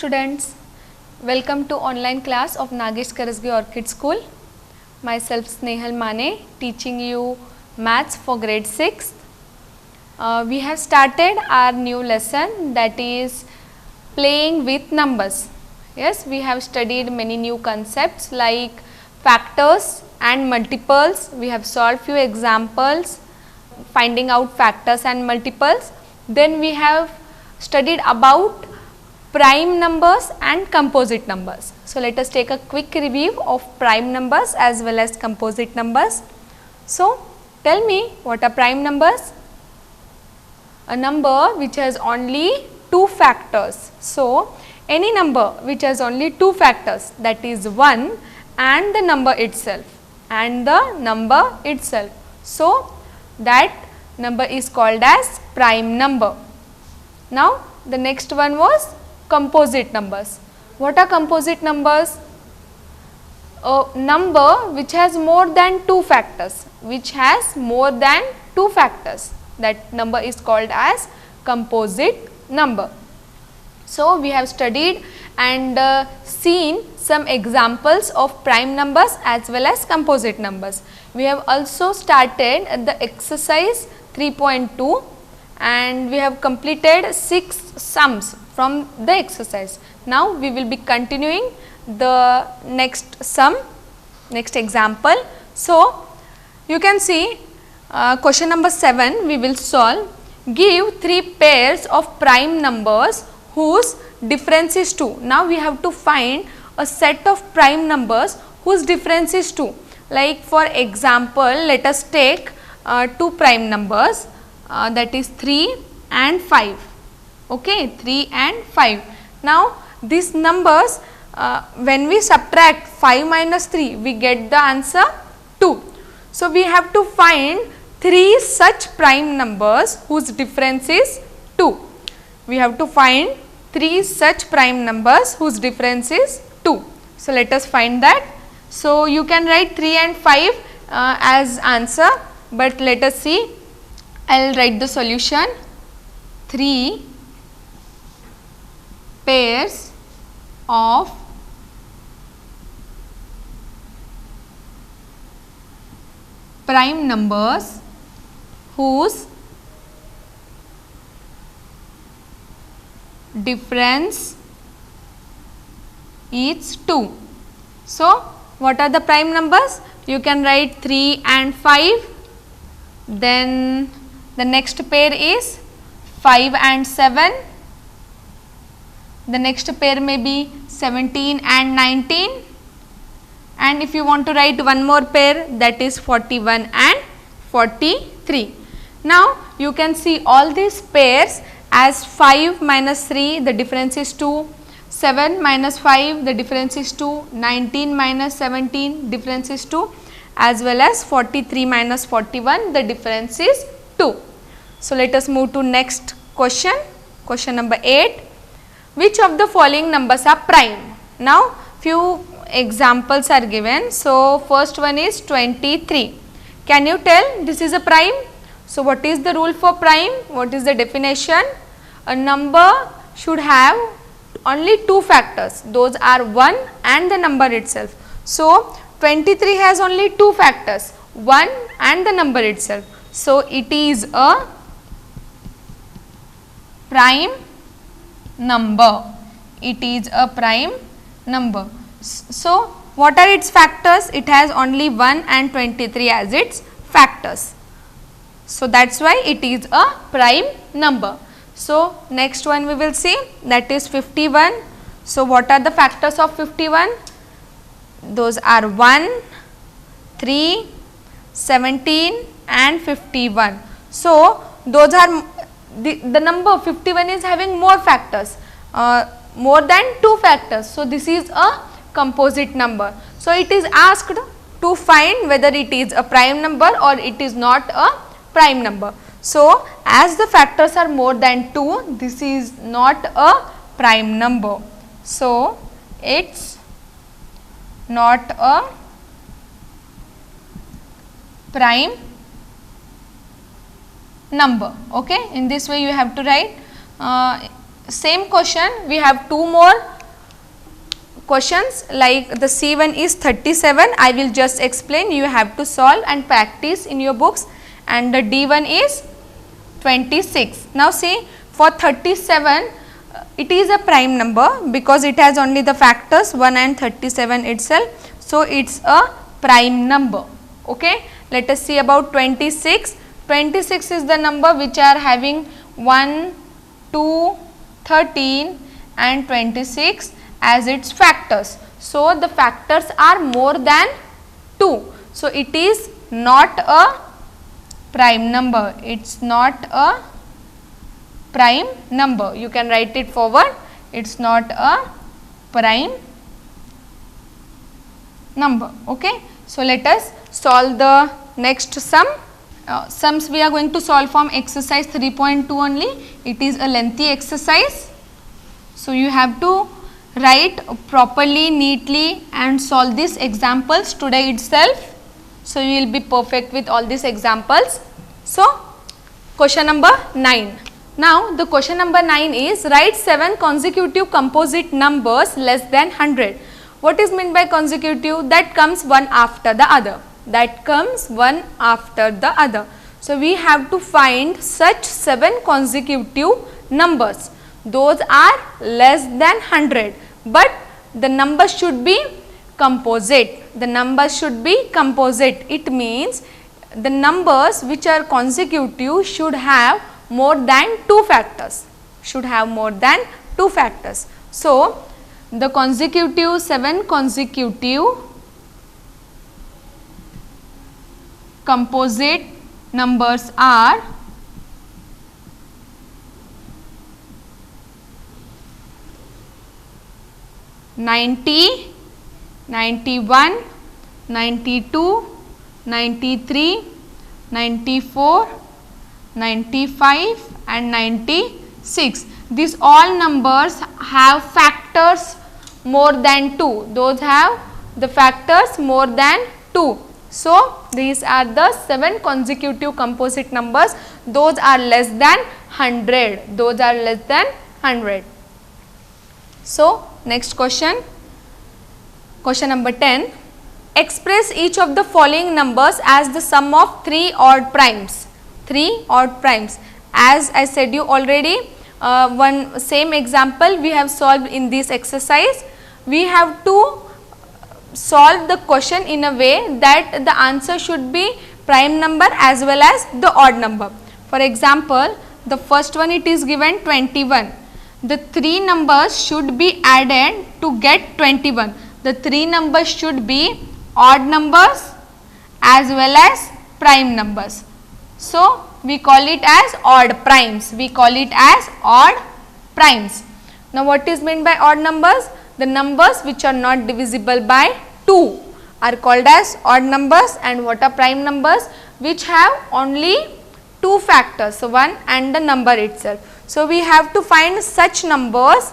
students, welcome to online class of Nagesh Karasgi Orchid School. Myself Snehal Mane, teaching you maths for grade 6. We have started our new lesson, that is playing with numbers. Yes, we have studied many new concepts like factors and multiples. We have solved few examples finding out factors and multiples. Then we have studied about prime numbers and composite numbers. So, let us take a quick review of prime numbers as well as composite numbers. So, tell me, what are prime numbers? A number which has only two factors. So, any number which has only two factors, that is 1 and the number itself So, that number is called as prime number. Now, the next one was composite numbers. What are composite numbers? A number which has more than two factors, that number is called as composite number. So, we have studied and seen some examples of prime numbers as well as composite numbers. We have also started the exercise 3.2 and we have completed 6 sums from the exercise. Now, we will be continuing the next example. So, you can see question number 7 we will solve. Give 3 pairs of prime numbers whose difference is 2. Now, we have to find a set of prime numbers whose difference is 2. Like for example, let us take 2 prime numbers, that is 3 and 5. Okay, 3 and 5. Now, these numbers when we subtract 5 minus 3, we get the answer 2. So, we have to find 3 such prime numbers whose difference is 2. We have to find 3 such prime numbers whose difference is 2. So, let us find that. So, you can write 3 and 5 as answer, but let us see. I will write the solution. 3 pairs of prime numbers whose difference is 2. So, what are the prime numbers? You can write 3 and 5, then the next pair is 5 and 7, the next pair may be 17 and 19, and if you want to write one more pair, that is 41 and 43. Now, you can see all these pairs as 5 minus 3, the difference is 2, 7 minus 5, the difference is 2, 19 minus 17, difference is 2, as well as 43 minus 41, the difference is 2. So, let us move to next question, question number 8. Which of the following numbers are prime? Now, few examples are given. So, first one is 23. Can you tell this is a prime? So, what is the rule for prime? What is the definition? A number should have only two factors, those are 1 and the number itself. So, 23 has only two factors, 1 and the number itself. So, it is a prime number. It is a prime number. So, what are its factors? It has only 1 and 23 as its factors. So, that is why it is a prime number. So, next one we will see, that is 51. So, what are the factors of 51? Those are 1, 3, 17 and 51. So, those are the number 51 is having more factors, more than 2 factors. So, this is a composite number. So, it is asked to find whether it is a prime number or it is not a prime number. So, as the factors are more than 2, this is not a prime number. So, it is not a prime number. Okay. In this way you have to write same question, we have two more questions. Like the C1 is 37, I will just explain, you have to solve and practice in your books, and the D1 is 26. Now see, for 37 it is a prime number because it has only the factors 1 and 37 itself. So, it is a prime number. Okay. Let us see about 26. 26 is the number which are having 1, 2, 13 and 26 as its factors. So, the factors are more than 2. So, it is not a prime number. It is not a prime number. You can write it forward. It is not a prime number. Okay. So, let us solve the next sum. Sums we are going to solve from exercise 3.2 only. It is a lengthy exercise. So, you have to write properly, neatly and solve these examples today itself. So, you will be perfect with all these examples. So, question number 9. Now, the question number 9 is write 7 consecutive composite numbers less than 100. What is meant by consecutive? That comes one after the other. That comes one after the other. So, we have to find such 7 consecutive numbers. Those are less than 100, but the number should be composite. The number should be composite. It means the numbers which are consecutive should have more than 2 factors, should have more than 2 factors. So, the consecutive 7 consecutive composite numbers are 90, 91, 92, 93, 94, 95 and 96. These all numbers have factors more than 2. Those have the factors more than 2. So, these are the 7 consecutive composite numbers. Those are less than 100. Those are less than 100. So, next question. Question number 10. Express each of the following numbers as the sum of 3 odd primes. 3 odd primes. As I said you already, one same example we have solved in this exercise. We have to solve the question in a way that the answer should be prime number as well as the odd number. For example, the first one it is given 21. The 3 numbers should be added to get 21. The 3 numbers should be odd numbers as well as prime numbers. So, we call it as odd primes. We call it as odd primes. Now, what is meant by odd numbers? The numbers which are not divisible by 2 are called as odd numbers, and what are prime numbers? Which have only 2 factors, so 1 and the number itself. So, we have to find such numbers,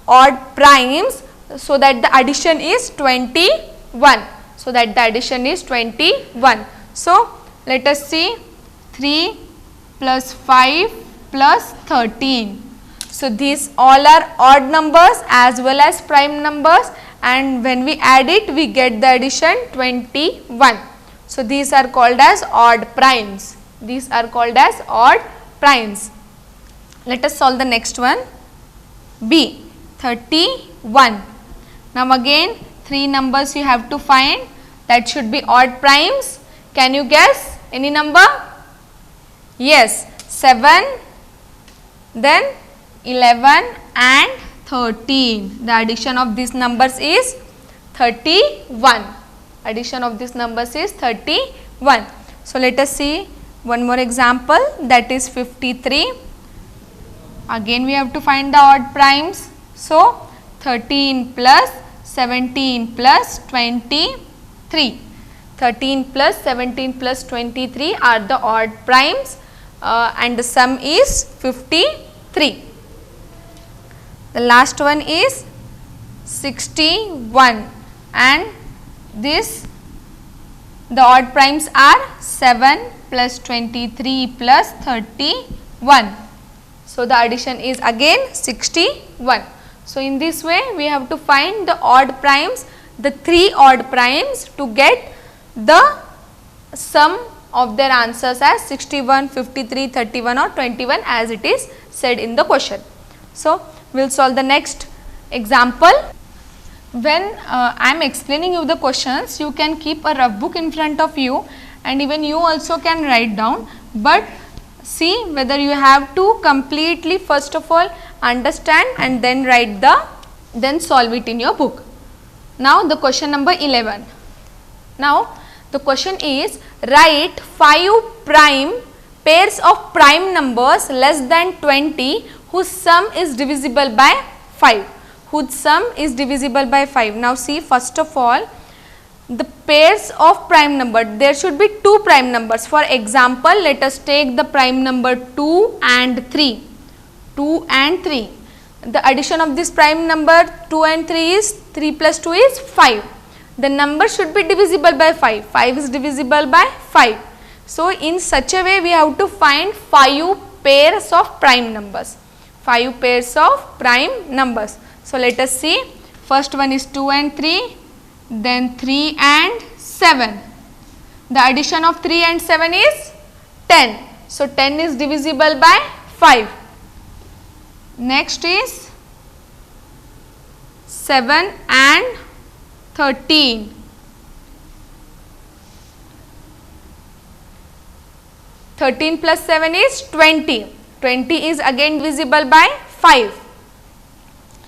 odd primes, so that the addition is 21. So, that the addition is 21. So, let us see 3 plus 5 plus 13. So, these all are odd numbers as well as prime numbers, and when we add it we get the addition 21. So, these are called as odd primes. These are called as odd primes. Let us solve the next one. B, 31. Now, again 3 numbers you have to find that should be odd primes. Can you guess any number? Yes, 7, then 11 and 13. The addition of these numbers is 31. Addition of these numbers is 31. So, let us see one more example, that is 53. Again we have to find the odd primes. So, 13 plus 17 plus 23. 13 plus 17 plus 23 are the odd primes, and the sum is 53. The last one is 61, and this the odd primes are 7 plus 23 plus 31. So the addition is again 61. So in this way we have to find the odd primes, the 3 odd primes, to get the sum of their answers as 61, 53, 31 or 21 as it is said in the question. So we will solve the next example. When I am explaining you the questions, you can keep a rough book in front of you and even you also can write down, but see whether you have to completely first of all understand and then then solve it in your book. Now the question number 11. Now the question is, write 5 prime pairs of prime numbers less than 20 whose sum is divisible by 5. Whose sum is divisible by 5. Now see, first of all, the pairs of prime number, there should be 2 prime numbers. For example, let us take the prime number 2 and 3. 2 and 3. The addition of this prime number 2 and 3 is 3 plus 2 is 5. The number should be divisible by 5. 5 is divisible by 5. So in such a way we have to find 5 pairs of prime numbers. 5 pairs of prime numbers. So let us see. First one is 2 and 3, then 3 and 7. The addition of 3 and 7 is 10. So 10 is divisible by 5. Next is 7 and 13. 13 plus 7 is 20. 20 is again divisible by 5.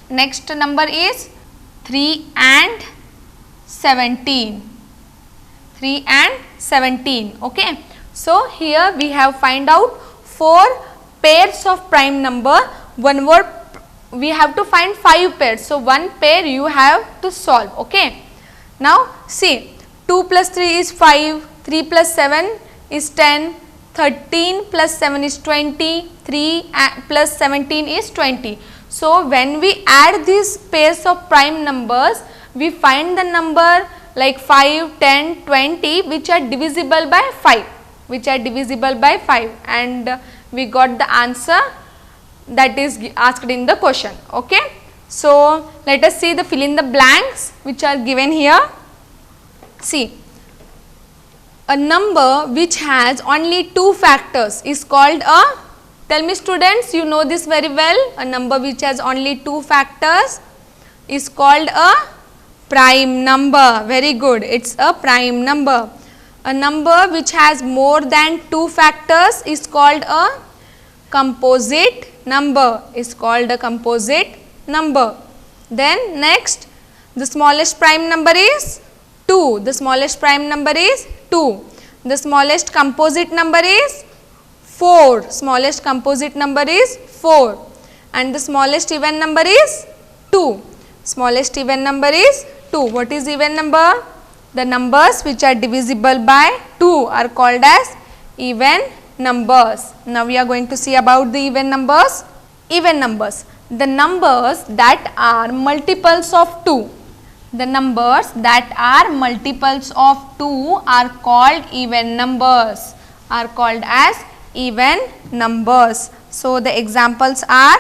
Next number is 3 and 17. 3 and 17. Okay. So here we have find out 4 pairs of prime number. One more, we have to find 5 pairs. So one pair you have to solve. Okay. Now see, 2 plus 3 is 5, 3 plus 7 is 10, 13 plus 7 is 20, 3 plus 17 is 20. So when we add these pairs of prime numbers, we find the number like 5, 10, 20 which are divisible by 5, and we got the answer that is asked in the question. Okay. So let us see the fill in the blanks which are given here. See, a number which has only 2 factors is called a, tell me students, you know this very well, a number which has only 2 factors is called a prime number. Very good, it is a prime number. A number which has more than 2 factors is called a composite number, Then next, the smallest prime number is 2, the smallest composite number is 4, and the smallest even number is 2, What is even number? The numbers which are divisible by 2 are called as even numbers. Now we are going to see about the even numbers. Even numbers, the numbers that are multiples of 2. The numbers that are multiples of 2 are called even numbers, are called as even numbers. So the examples are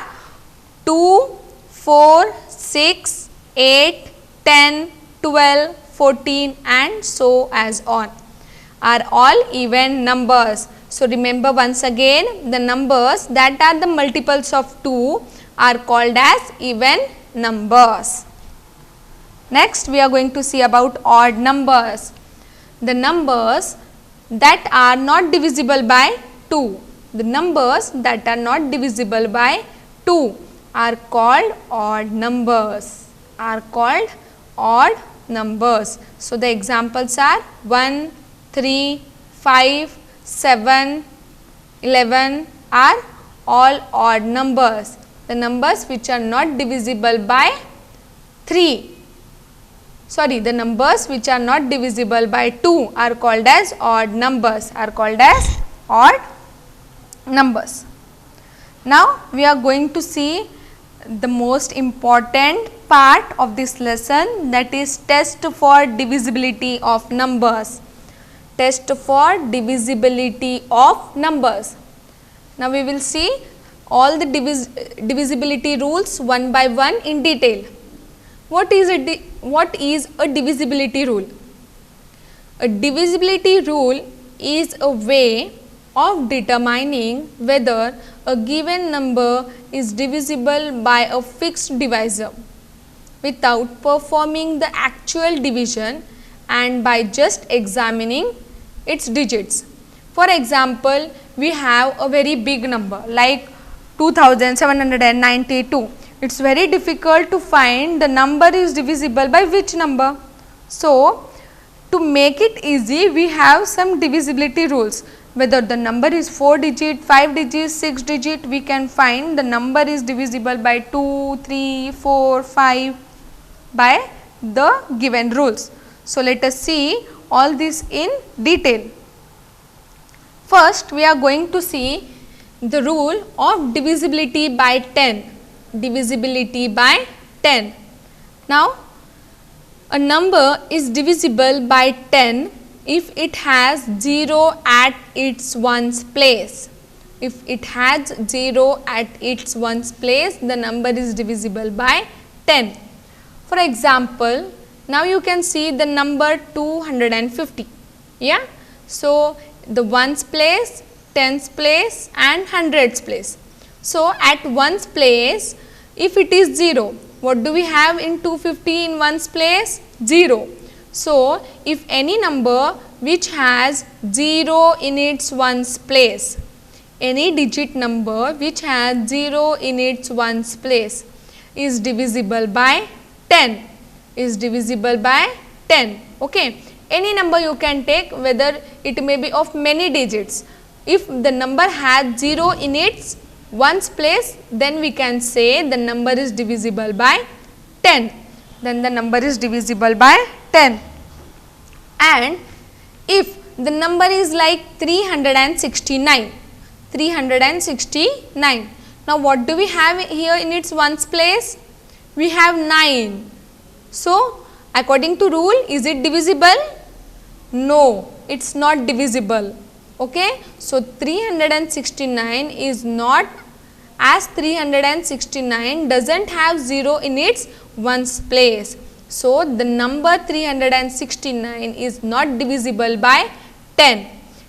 2, 4, 6, 8, 10, 12, 14 and so as on are all even numbers. So remember once again, the numbers that are the multiples of 2 are called as even numbers. Next we are going to see about odd numbers. The numbers that are not divisible by 2. The numbers that are not divisible by 2 are called odd numbers, So the examples are 1, 3, 5, 7, 11 are all odd numbers. The numbers which are not divisible by 3. The numbers which are not divisible by 2 are called as odd numbers, Now we are going to see the most important part of this lesson, that is test for divisibility of numbers. Now we will see all the divisibility rules one by one in detail. What is a divisibility rule? A divisibility rule is a way of determining whether a given number is divisible by a fixed divisor without performing the actual division and by just examining its digits. For example, we have a very big number like 2792. It is very difficult to find the number is divisible by which number. So, to make it easy, we have some divisibility rules. Whether the number is 4 digit, 5 digit, 6 digit, we can find the number is divisible by 2, 3, 4, 5 by the given rules. So, let us see all this in detail. First, we are going to see the rule of divisibility by 10. Divisibility by 10. Now, a number is divisible by 10 if it has 0 at its ones place. If it has 0 at its ones place, the number is divisible by 10. For example, now you can see the number 250. Yeah. So, the ones place, tens place and hundreds place. So, at ones place, if it is 0, what do we have in 250 in ones place? 0. So, if any number which has 0 in its ones place, any digit number which has 0 in its ones place is divisible by 10, is divisible by 10. Okay. Any number you can take, whether it may be of many digits. If the number has 0 in its ones place, then we can say the number is divisible by 10. Then the number is divisible by 10. And if the number is like 369, 369. Now, what do we have here in its ones place? We have 9. So, according to rule, is it divisible? No, it is not divisible. Okay. So, 369 is not, as 369 does not have 0 in its ones place. So, the number 369 is not divisible by 10,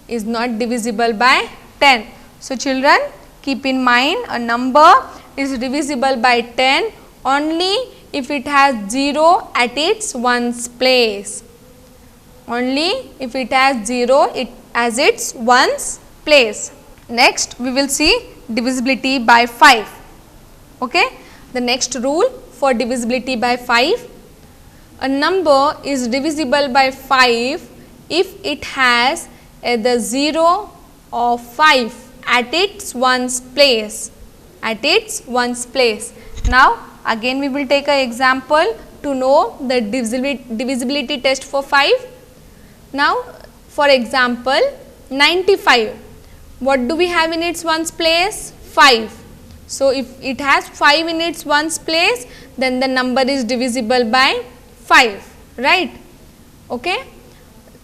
is not divisible by 10. So, children, keep in mind, a number is divisible by 10 only if it has 0 at its ones place. Only if it has 0 as its ones place. Next, we will see divisibility by 5. Okay. The next rule for divisibility by 5, a number is divisible by 5 if it has either 0 or 5 at its ones place, at its ones place. Now, again we will take an example to know the divisibility test for 5. Now, for example, 95, what do we have in its ones place? 5. So, if it has 5 in its ones place, then the number is divisible by 5, right. Okay.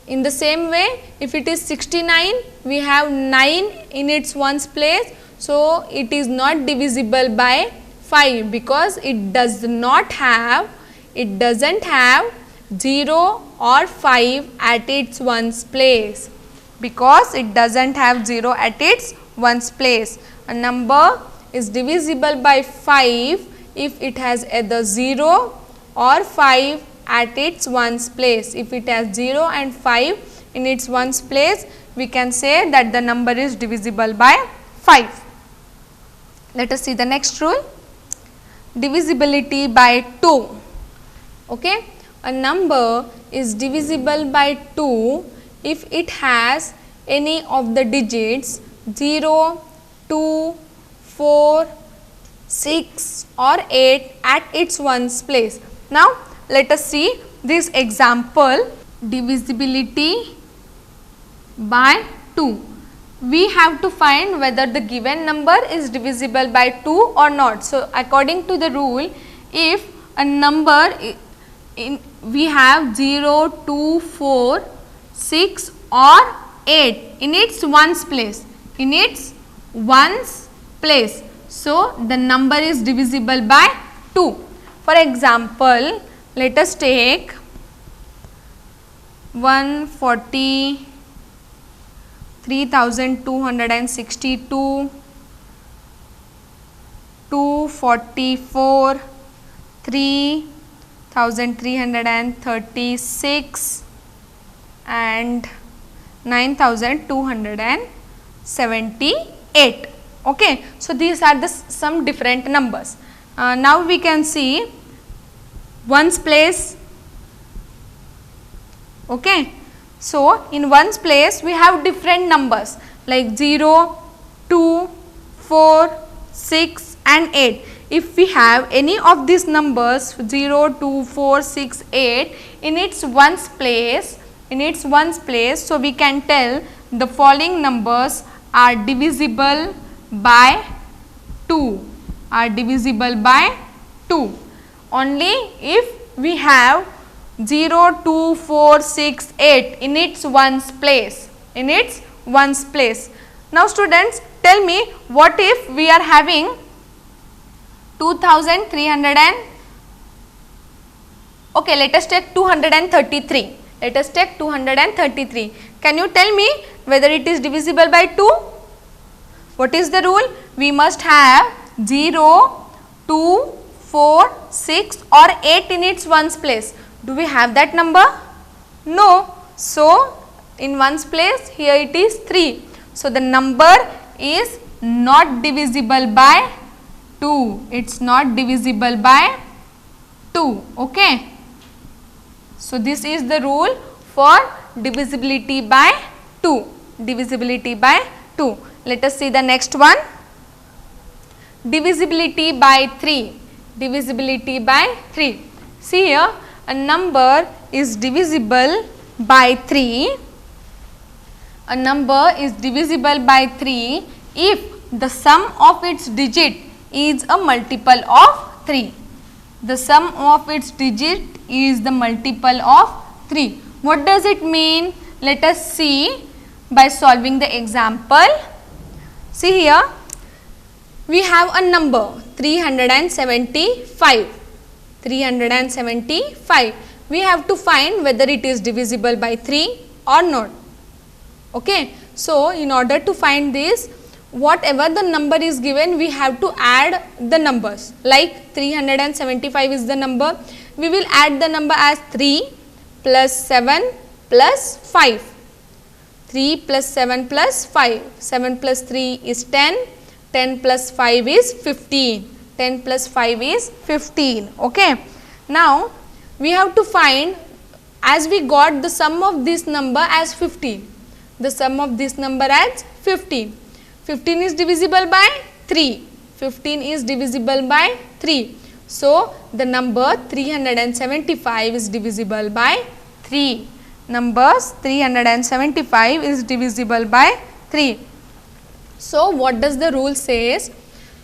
In the same way, if it is 69, we have 9 in its ones place. So, it is not divisible by 5 because it does not have, it does not have 0 or 5 at its ones place, because it does not have 0 at its ones place. A number is divisible by 5 if it has either 0 or 5 at its ones place. If it has 0 and 5 in its ones place, we can say that the number is divisible by 5. Let us see the next rule, divisibility by 2. Okay. A number is divisible by 2 if it has any of the digits 0, 2, 4, 6 or 8 at its ones place. Now, let us see this example, divisibility by 2. We have to find whether the given number is divisible by 2 or not. So, according to the rule, if a number we have 0, 2, 4, 6 or 8 in its ones place, in its ones place. So the number is divisible by 2. For example, let us take 143,262, 244, 3,336 and 9,278. Okay, so these are the some different numbers. Now we can see ones place. Okay, so in ones place we have different numbers like 0, 2, 4, 6 and 8. If we have any of these numbers 0, 2, 4, 6, 8 in its ones place, so we can tell the following numbers are divisible by 2, only if we have 0, 2, 4, 6, 8 in its ones place, Now students, tell me, what if we are having 2,300 and, okay, let us take 233. Can you tell me whether it is divisible by 2? What is the rule? We must have 0, 2, 4, 6 or 8 in its ones place. Do we have that number? No. So, in ones place here it is 3. So, the number is not divisible by 2. It is not divisible by 2. Okay. So, this is the rule for divisibility by 2. Let us see the next one. Divisibility by 3. See here, a number is divisible by 3. If the sum of its digit is a multiple of 3. What does it mean? Let us see by solving the example. See here, we have a number 375. We have to find whether it is divisible by 3 or not. Okay. So, in order to find this, whatever the number is given, we have to add the numbers. Like 375 is the number, we will add the number as 3 plus 7 plus 5. 3 plus 7 plus 5. 7 plus 3 is 10. 10 plus 5 is 15. Okay. Now, we have to find, as we got the sum of this number as 15. 15 is divisible by 3. So, the number 375 is divisible by 3. So, what does the rule says?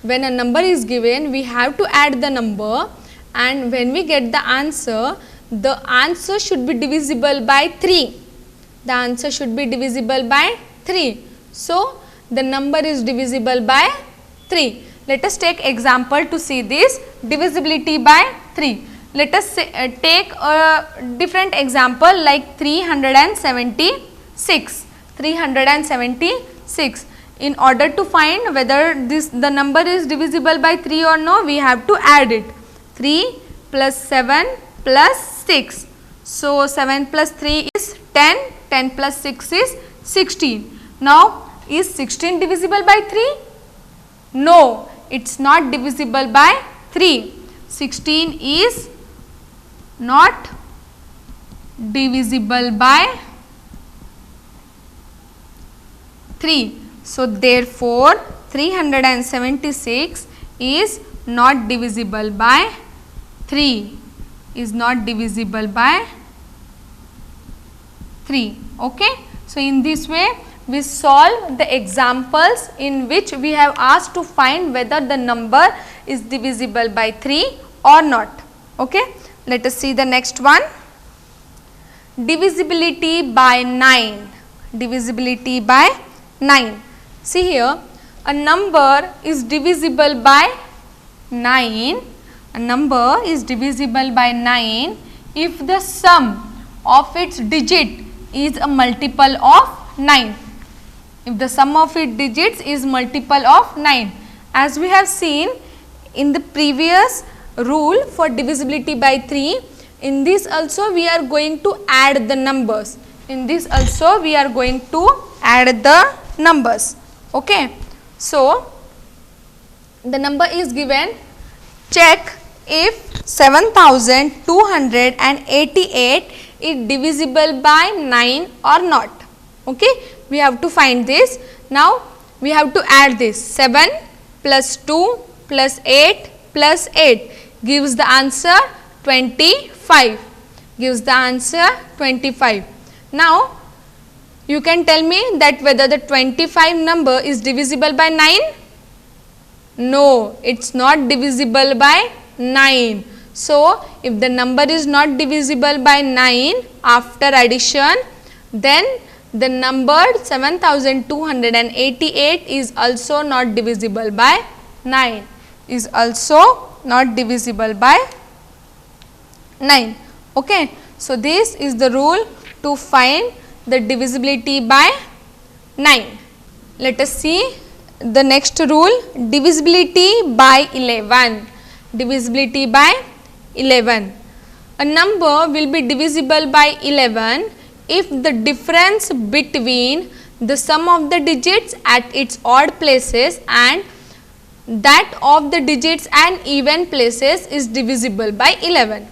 When a number is given, we have to add the number, and when we get the answer should be divisible by 3. So, the number is divisible by 3. Let us take example to see this divisibility by 3. Let us take a different example like 376. In order to find whether the number is divisible by 3 or no, we have to add it. 3 plus 7 plus 6. So, 7 plus 3 is 10, 10 plus 6 is 16. Now, is 16 divisible by 3? No, it is not divisible by 3. 16 is not divisible by 3. So, therefore, 376 is not divisible by 3. Okay. So, in this way, we solve the examples in which we have asked to find whether the number is divisible by 3 or not. Okay. Let us see the next one. Divisibility by 9. See here, a number is divisible by 9, a number is divisible by 9 if the sum of its digit is a multiple of 9. If the sum of its digits is multiple of 9. As we have seen in the previous rule for divisibility by 3, in this also we are going to add the numbers. In this also we are going to add the numbers. Okay. So, the number is given. Check if 7288 is divisible by 9 or not. Okay. We have to find this. Now, we have to add this 7 plus 2 plus 8 plus 8 gives the answer 25. Gives the answer 25. Now, you can tell me that whether the 25 number is divisible by 9? No, it is not divisible by 9. So, if the number is not divisible by 9 after addition, then the number 7288 is also not divisible by 9. Is also not divisible by 9. Okay. So, this is the rule to find the divisibility by 9. Let us see the next rule, divisibility by 11. Divisibility by 11. A number will be divisible by 11 if the difference between the sum of the digits at its odd places and that of the digits and even places is divisible by 11.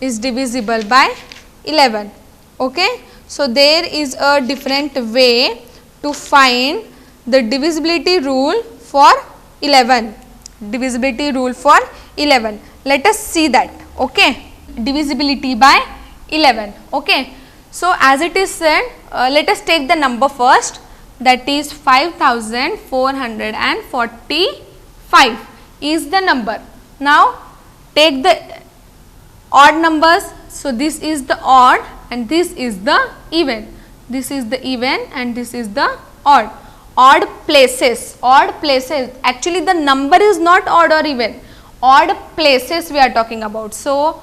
Is divisible by 11. Okay. So, there is a different way to find the divisibility rule for 11. Divisibility rule for 11. Let us see that. Okay. Divisibility by 11. Okay. So, as it is said, let us take the number first, that is 5445 is the number. Now, take the odd numbers. So, this is the odd and this is the even. This is the even and this is the odd. Odd places, actually the number is not odd or even, odd places we are talking about. So,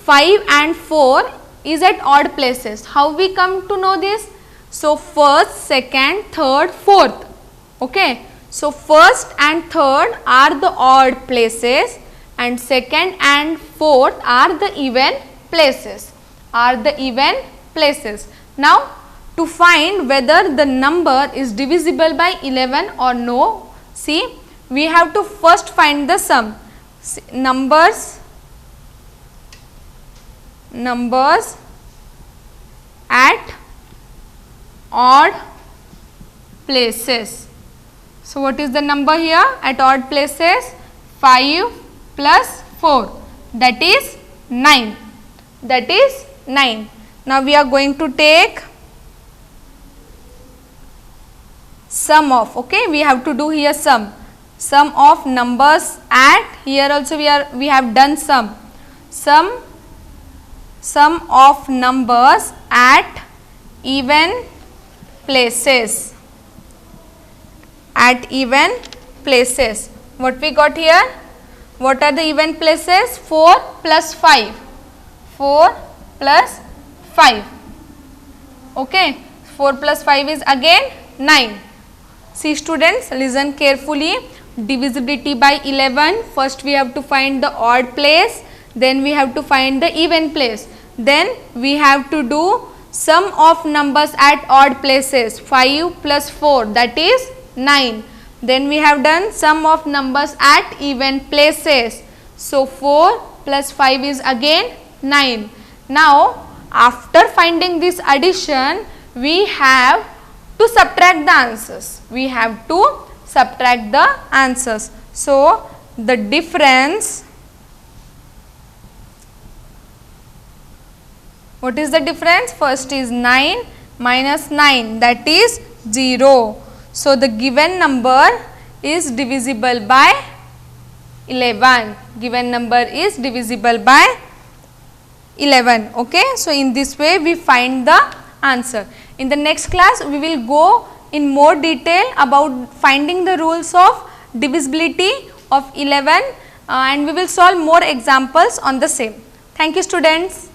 5 and 4 is at odd places. How we come to know this? So, first, second, third, fourth. Okay. So, first and third are the odd places and second and fourth are the even places. Now, to find whether the number is divisible by 11 or no, see, we have to first find the sum. See, numbers at odd places. So, what is the number here at odd places? 5 plus 4, that is 9. That is 9. Now, we are going to take sum of, okay, we have to do here sum of numbers at, here also we have done sum of numbers at even places. At even places. What we got here? What are the even places? 4 plus 5. 4 plus 5. Okay. 4 plus 5 is again 9. See students, listen carefully. Divisibility by 11. First we have to find the odd place. Then we have to find the even place. Then we have to do sum of numbers at odd places. 5 plus 4, that is 9. Then we have done sum of numbers at even places. So, 4 plus 5 is again 9. Now, after finding this addition, we have to subtract the answers. We have to subtract the answers. So, the difference, what is the difference? First is 9 minus 9, that is 0. So, the given number is divisible by 11. Given number is divisible by 11. Okay. So, in this way we find the answer. In the next class we will go in more detail about finding the rules of divisibility of 11 and we will solve more examples on the same. Thank you students.